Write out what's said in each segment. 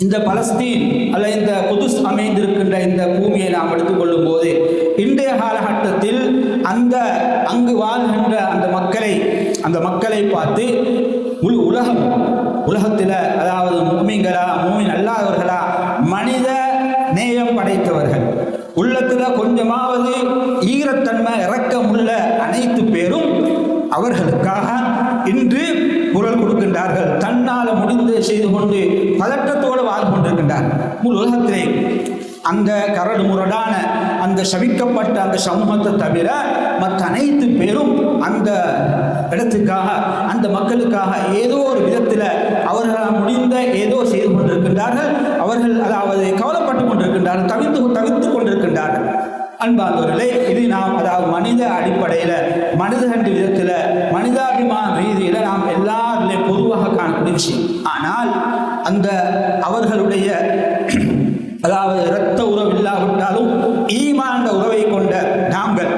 இந்த பலஸ்தீன் அல்ல இந்த குதுஸ் அமைந்திருக்கின்ற இந்த பூமியை நாம் எடுத்துக்கொள்ளும் போது இன்றைய காலகட்டத்தில் அங்கு வாழ்கின்ற அந்த மக்களை பார்த்து முழு உலகத்தில் அதாவது மூமின்களா மூமின் அல்லாதவர்களா மனித நேயம் படைத்தவர்கள் உள்ளத்தில் கொஞ்சமாவது ஈரத்தன்மை இரக்கமுள்ள அனைத்து பேரும் அவர்களுக்காக இன்று குரல் கொடுக்கின்றார்கள். தன்னால் முடிந்து செய்து கொண்டு பதற்றத்தோடு வாழ்ந்து கொண்டிருக்கின்றார்கள். முழு உலகத்திலே அந்த கரடு முரடான அந்த சபிக்கப்பட்ட அந்த சமூகத்தை தவிர மற்ற அனைத்து பேரும் அந்த இடத்துக்காக அந்த மக்களுக்காக ஏதோ ஒரு விதத்தில் அவர்களால் முடிந்த ஏதோ செய்து கொண்டிருக்கின்றார்கள். அவர்கள் அதாவது கவலைப்பட்டு கொண்டிருக்கின்றார்கள், தவித்து கொண்டிருக்கின்றார்கள். அன்பார்ந்தவர்களே, இது நாம் அதாவது மனித அடிப்படையில் மனிதகண்ட விதத்தில் மனிதாபிமான ரீதியில் நாம் எல்லாரிலே பொதுவாக காணக்கூடிய விஷயம். ஆனால் அந்த அவர்களுடைய அதாவது இரத்த உறவு இல்லாவிட்டாலும் ஈமான் உறவை கொண்ட நாங்கள்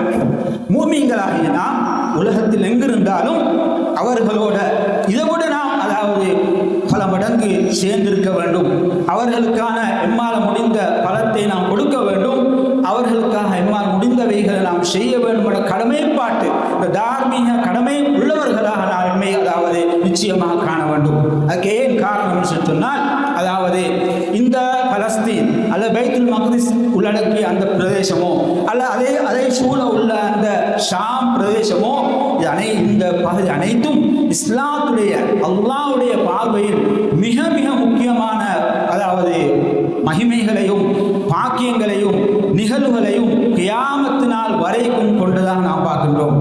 மூமின்களாகிய நாம் உலகத்தில் எங்கிருந்தாலும் அவர்களோட இதைவிட நாம் அதாவது பல மடங்கு சேர்ந்திருக்க வேண்டும். அவர்களுக்கான எம்மால் முடிந்த பலத்தை நாம் கொடுக்க வேண்டும். அவர்களுக்காக எம்மால் முடிந்தவைகளை நாம் செய்ய வேண்டும் என்ற கடமைப்பாட்டு இந்த தார்மீக கடமை உள்ளவர்களாக நாம் எம்மை அதாவது நிச்சயமாக காண வேண்டும். அதுக்கு ஏன் காரணம் சொன்னால் அதாவது இந்த பலஸ்தீன் அல்ல பைத்துல் மக்திஸ் உள்ளடக்கிய அந்த பிரதேசமோ அல்ல அதே சூழ உள்ள அந்த ஷாம் பிரதேசமோ இந்த பகுதி அனைத்தும் இஸ்லாத்துடைய அல்லாஹ்வுடைய பார்வையில் மிக மிக முக்கியமான அதாவது மகிமைகளையும் பாக்கியங்களையும் நிகழ்வுகளையும் கியாமத்து நாள் வரைக்கும் கொண்டுதான் நாம் பார்க்கின்றோம்.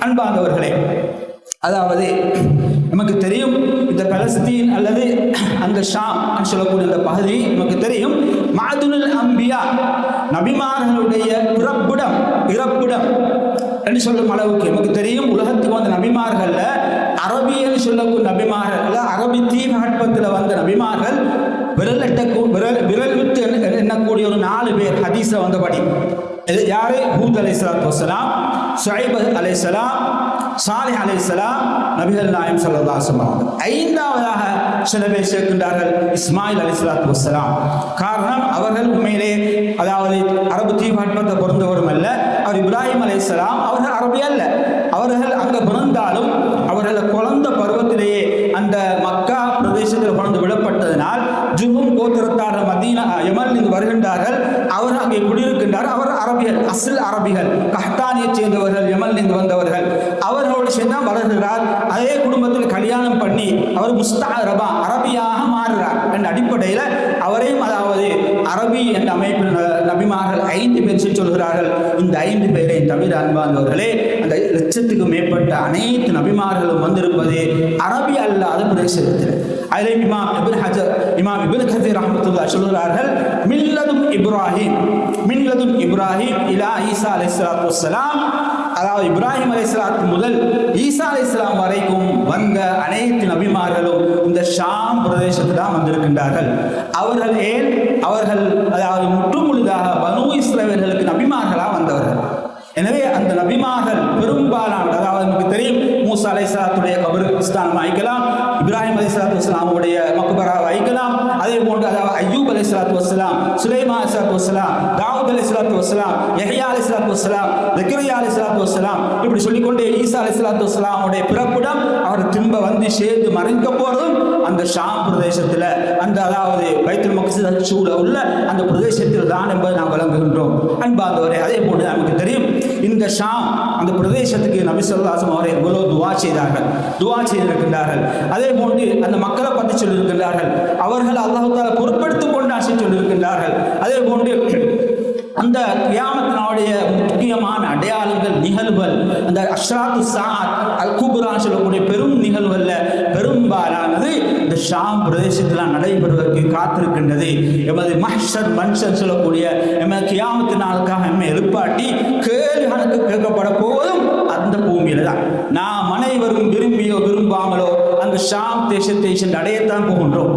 அன்பார்ந்தவர்களே, அதாவது நமக்கு தெரியும் இந்த பலஸ்தீன் அல்லது அந்த ஷாம் சொல்லக்கூடிய அந்த பகுதி நமக்கு தெரியும் மஅதுனுல் அம்பியா நபிமார்களுடைய இறப்பிடம் என்று சொல்லும் அளவுக்கு நமக்கு தெரியும். உலகத்துக்கு வந்த நபிமார்கள் அரபியன்னு சொல்லக்கூடிய நபிமார்கள் அரபி தீபகற்பத்தில் வந்த நபிமார்கள் விரல் விட்டு எண்ணக்கூடிய ஒரு 4 பேர் ஹதீஸ வந்தபடி. யாரு? ஹூத் அலைஹிஸ்ஸலாத்து வஸ்ஸலாம், ஷுஐப் அலைஹிஸ்ஸலாம், சாலிஹ் அலைஹிஸ்ஸலாம், நபிகள் நாயகம் ஸல்லல்லாஹு அலைஹி வஸல்லம். 5ஆவதாக சில பேர் சேர்க்கின்றார்கள் இஸ்மாயில் அலைஹிஸ்ஸலாத்து வஸ்ஸலாம். காரணம், அவர்கள் உண்மையிலே அதாவது அரபு தீபகற்பத்தை பிறந்தவரும் அல்ல. அவர் இப்ராஹிம் அலைஹிஸ்ஸலாம் அவர்கள் அரபி அல்ல. அவர்கள் அங்கே பிறந்தாலும் அவர்கள் குழந்தை பருவத்திலேயே அந்த மக்கா பிரதேசத்தில் குழந்தை விடப்பட்டதனால் ஜுஹும் கோத்திரத்தார் மதீனா யமனில் வருகின்றார்கள். அவர் அங்கே குடியிருக்கின்றார். அவர் அரபிகள், அஸ்ல் அரபிகள், கஹ்தானியை சேர்ந்தவர்கள், யமனிலிருந்து வந்தவர்கள். அவர்களோடு சேர்ந்து வளர்கிறார். அதே குடும்பத்தில் கல்யாணம் பண்ணி அவர் முஸ்தஅரபா அரபியாக மாறுகிறார் என்ற அடிப்படையில் அவரையும் அதாவது அரபி என்ற அமைப்பில் நபிமார்கள் 5 பேர் சொல்கிறார்கள். இந்த 5 பேரை தவிர அன்பார்ந்தவர்களே அந்த லட்சத்துக்கு மேற்பட்ட அனைத்து நபிமார்களும் வந்திருப்பது அரபி அல்லாத பிரதேசத்தில். அதிலே இமாம் இப்னு கதீர் ரஹ்மத்துல்லாஹி சொல்கிறார்கள், மில்லதும் இப்ராஹிம் இலா ஈசா அலைஹிஸ்ஸலாத்து வஸ்ஸலாம், அதாவது இப்ராஹிம் அலைஹிஸ்ஸலாத்து முதல் ஈசா அலைஹிஸ்ஸலாம் வரைக்கும் வந்த அனைத்து நபிமார்களும் இந்த ஷாம் பிரதேசத்தில் தான் வந்திருக்கின்றார்கள். அவர்கள் அதாவது முற்றுமுழுதாக பனு இஸ்ரவேலர்களுக்கு நபிமார்களாக வந்தவர்கள். எனவே அந்த நபிமார்கள் பெரும்பாலான அதாவது நமக்கு தெரியும் மூசா அலைஹிஸ்ஸலாத்துடைய கபரிஸ்தான் வைக்கலாம், இப்ராஹிம் அலைஹிஸ்ஸலாத்து வஸ்ஸலாமுடைய மக்பரா வைக்கலாம். அதே போன்று அதாவது அய்யூப் அலைஹிஸ்ஸலாத்து வஸ்ஸலாம், சுலைமான் அலைஹிஸ்ஸலாத்து வஸ்ஸலாம், தாவூத் அலைஹிஸ்ஸலாத்து வஸ்ஸலாம், யஹ்யா அலைஹிஸ்ஸலாத்து வஸ்ஸலாம், ஜக்கரியா அலைஹிஸ்ஸலாத்து வஸ்ஸலாம், இப்படி சொல்லிக்கொண்டே ஈசா அலைஹிஸ்ஸலாத்து வஸ்ஸலாமுடைய பிறப்பிடம் அவர் திரும்ப வந்து சேர்ந்து மறைக்க போறதும் அந்த ஷாம் பிரதேசத்தில் அந்த அதாவது பைத்துல் மக்திஸ் சூழ உள்ள அந்த பிரதேசத்தில் தான் என்பதை நாம் வழங்குகின்றோம். அன்பார்ந்தவரே, அதே போன்று நமக்கு தெரியும் இந்த ஷாம் அந்த பிரதேசத்துக்கு நபி ஸல்லல்லாஹு அலைஹி வஸல்லம் அவர்கள் எவ்வளவு துஆ செய்திருக்கின்றார்கள். அதே போன்று அந்த மக்களை பற்றி சொல்லியிருக்கின்றார்கள். அவர்கள் அல்லாஹ் தஆலா பொறுப்பெடுத்துக் கொண்டு ஆசை சொல்லியிருக்கின்றார்கள். அதே போன்று அந்த கியாமத்தினுடைய முக்கியமான அடையாளங்கள் நிகழ்வுகள் அந்த அஷ்ராத்து சாஅத் அல் குப்ரா சொல்லக்கூடிய பெரும் நிகழ்வுகள்ல பெரும்பாலானது இந்த ஷாம் பிரதேசத்தில் நடைபெறுவதற்கு காத்திருக்கின்றது. எமது மஹ்ஷர் மன்ஷர் சொல்லக்கூடிய எமது கியாமத்து நாளுக்காக எம்மை எழுப்பாட்டி கேள்வி கணக்கு கேட்கப்பட போவதும் அந்த பூமியில தான். நாம் அனைவரும் விரும்பியோ விரும்பாமலோ அந்த ஷாம் தேசத்தை சென்று அடையத்தான் போகின்றோம்.